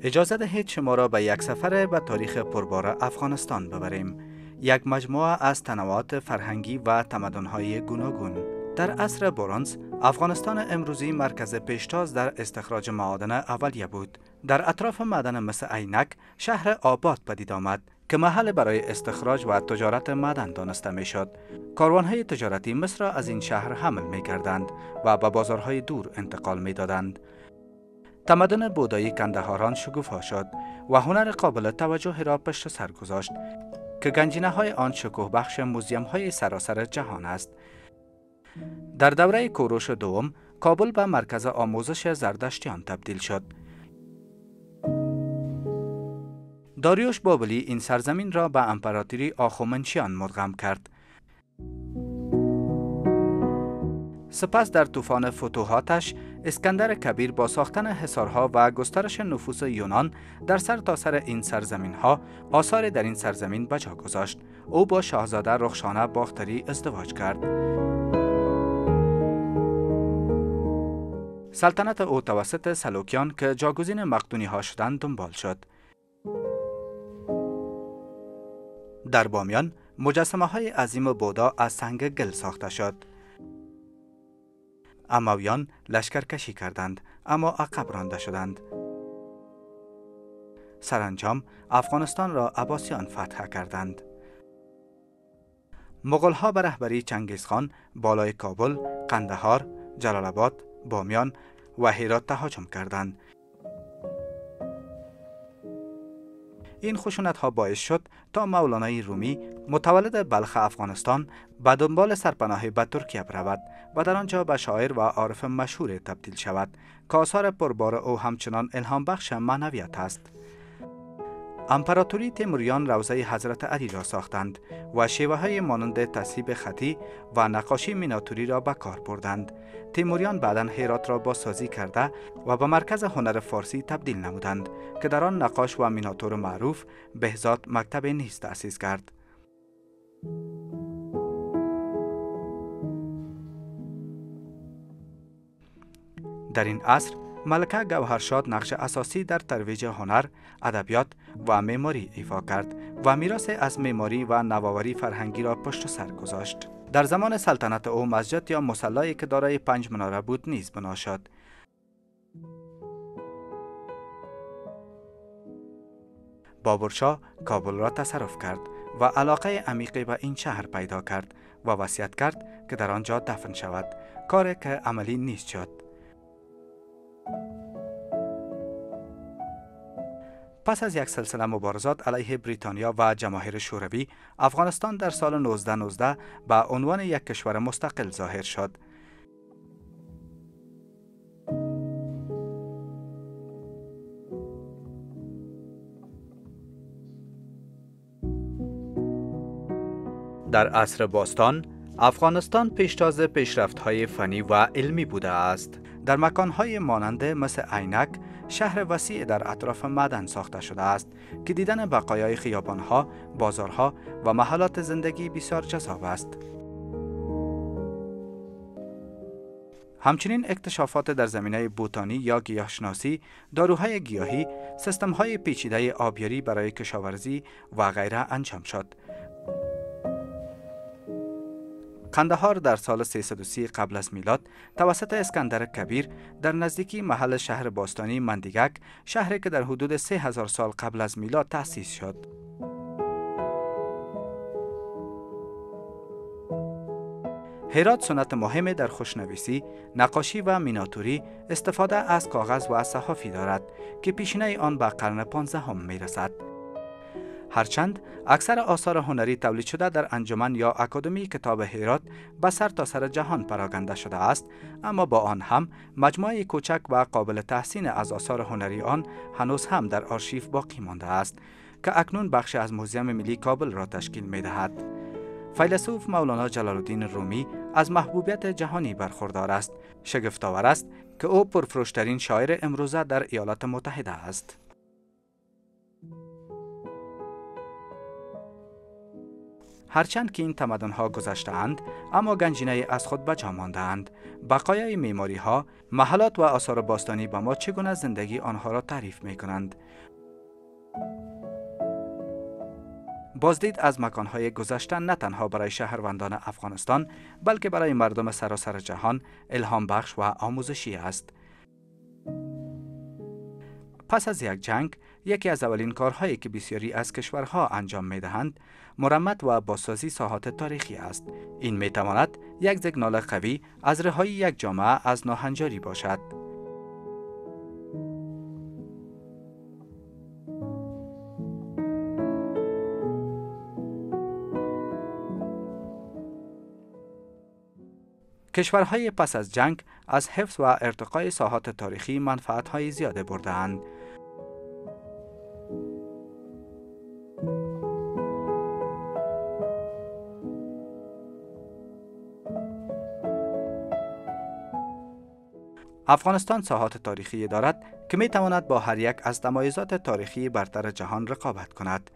اجازه دهید شما را به یک سفر به تاریخ پربار افغانستان ببریم. یک مجموعه از تنوعات فرهنگی و تمدن‌های گوناگون. در عصر برنز، افغانستان امروزی مرکز پیشتاز در استخراج معادن اولیه بود. در اطراف معدن مس عینک، شهر آباد پدید آمد که محل برای استخراج و تجارت معدن دانسته میشد. کاروان‌های تجارتی مس را از این شهر حمل می‌کردند و به بازارهای دور انتقال می‌دادند. تمدن بودایی کندهاران شکوفا شد و هنر قابل توجهی را پشت سر گذاشت که گنجینه‌های آن شکوه بخش موزیم‌های سراسر جهان است. در دوره کوروش دوم، کابل به مرکز آموزش زردشتیان تبدیل شد. داریوش بابلی این سرزمین را به امپراتوری آخومنشیان مدغم کرد. سپس در طوفان فتوحاتش، اسکندر کبیر با ساختن حصارها و گسترش نفوذ یونان در سرتاسر این سرزمین‌ها آثار در این سرزمین به جا گذاشت. او با شاهزاده رخشانه باختری ازدواج کرد. سلطنت او توسط سلوکیان که جاگزین مقدونی‌ها شدند دنبال شد. در بامیان مجسمه‌های عظیم بودا از سنگ گل ساخته شد. امویان لشکرکشی کردند اما عقب رانده شدند. سرانجام افغانستان را عباسیان فتح کردند. مغول‌ها به رهبری چنگیزخان بالای کابل، قندهار، جلال آباد، بامیان و هرات تهاجم کردند. این خشونت‌ها باعث شد تا مولانای رومی متولد بلخ افغانستان به دنبال سرپناهی به ترکیه برود و در آنجا به شاعر و عارف مشهور تبدیل شود که آثار پربار او همچنان الهام بخش معنویت است. امپراتوری تیموریان روضه حضرت علی را ساختند و شیوه‌های مانند تصویب خطی و نقاشی میناتوری را به کار بردند. تیموریان بعداً هرات را بازسازی کرده و به مرکز هنر فارسی تبدیل نمودند که در آن نقاش و میناتور معروف بهزاد مکتب نیز تأسیس کرد. در این عصر ملکه گوهرشاد نقش اساسی در ترویج هنر، ادبیات و معماری ایفا کرد و میراث از معماری و نوآوری فرهنگی را پشت سر گذاشت. در زمان سلطنت او مسجد یا مصلی که دارای 5 مناره بود نیز بنا شد. بابرشاه کابل را تصرف کرد و علاقه عمیقی به این شهر پیدا کرد و وصیت کرد که در آنجا دفن شود، کاری که عملی نیست شد. پس از یک سلسله مبارزات علیه بریتانیا و جماهیر شوروی، افغانستان در سال 1919 به عنوان یک کشور مستقل ظاهر شد. در عصر باستان، افغانستان پیشتاز پیشرفت‌های فنی و علمی بوده است. در مکان‌های مانند مس عینک، شهر وسیع در اطراف معدن ساخته شده است که دیدن بقایای خیابان‌ها، بازارها و محلات زندگی بسیار جذاب است. همچنین اکتشافات در زمینه بوتانی یا گیاهشناسی، داروهای گیاهی، سیستم‌های پیچیده آبیاری برای کشاورزی و غیره انجام شد. قندهار در سال 330 قبل از میلاد توسط اسکندر کبیر در نزدیکی محل شهر باستانی مندیگک، شهری که در حدود 3000 سال قبل از میلاد تأسیس شد. هرات سنت مهمی در خوشنویسی، نقاشی و میناتوری، استفاده از کاغذ و صحافی دارد که پیشینه آن به قرن 15 می رسد. هرچند اکثر آثار هنری تولید شده در انجمن یا اکادمی کتاب هرات به سرتاسر جهان پراگنده شده است، اما با آن هم مجموعه کوچک و قابل تحسین از آثار هنری آن هنوز هم در آرشیو باقی مانده است که اکنون بخشی از موزیم ملی کابل را تشکیل می دهد. فیلسوف مولانا جلال الدین رومی از محبوبیت جهانی برخوردار است. شگفت‌آور است که او پرفروشترین شاعر امروزه در ایالات متحده است. هرچند که این تمدن‌ها گذشته‌اند، اما گنجینه از خود به جا مانده‌اند. بقایای معماری‌ها، محلات و آثار باستانی به ما چگونه زندگی آنها را تعریف می‌کنند. بازدید از مکان‌های گذشته نه تنها برای شهروندان افغانستان، بلکه برای مردم سراسر جهان الهام بخش و آموزشی است. پس از یک جنگ، یکی از اولین کارهایی که بسیاری از کشورها انجام می‌دهند، مرمت و بازسازی ساحات تاریخی است. این می‌تواند یک سیگنال قوی از رهایی یک جامعه از ناهنجاری باشد. کشورهای پس از جنگ از حفظ و ارتقای ساحات تاریخی منفعت‌های زیاده برده‌اند. افغانستان ساحات تاریخی دارد که می تواند با هر یک از تمایزات تاریخی برتر جهان رقابت کند.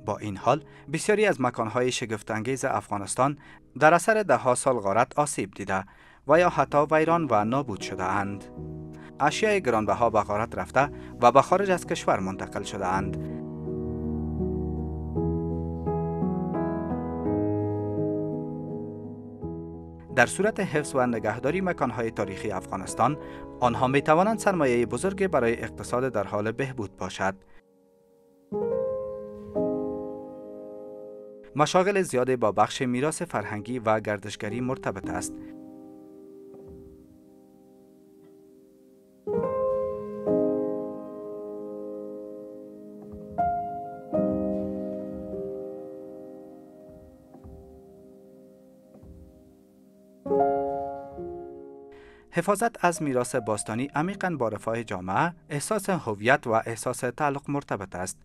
با این حال، بسیاری از مکانهای شگفت‌انگیز افغانستان در اثر ده‌ها سال غارت آسیب دیده و یا حتی ویران و نابود شده اند. اشیاء گرانبها به غارت رفته و به خارج از کشور منتقل شده اند. در صورت حفظ و نگهداری مکانهای تاریخی افغانستان، آنها می توانند سرمایه بزرگی برای اقتصاد در حال بهبود باشد. مشاغل زیادی با بخش میراث فرهنگی و گردشگری مرتبط است. حفاظت از میراث باستانی عمیقاً با رفاه جامعه، احساس هویت و احساس تعلق مرتبط است.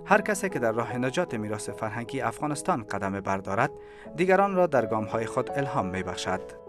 هر کسی که در راه نجات میراث فرهنگی افغانستان قدم بردارد، دیگران را در گام‌های خود الهام می‌بخشد.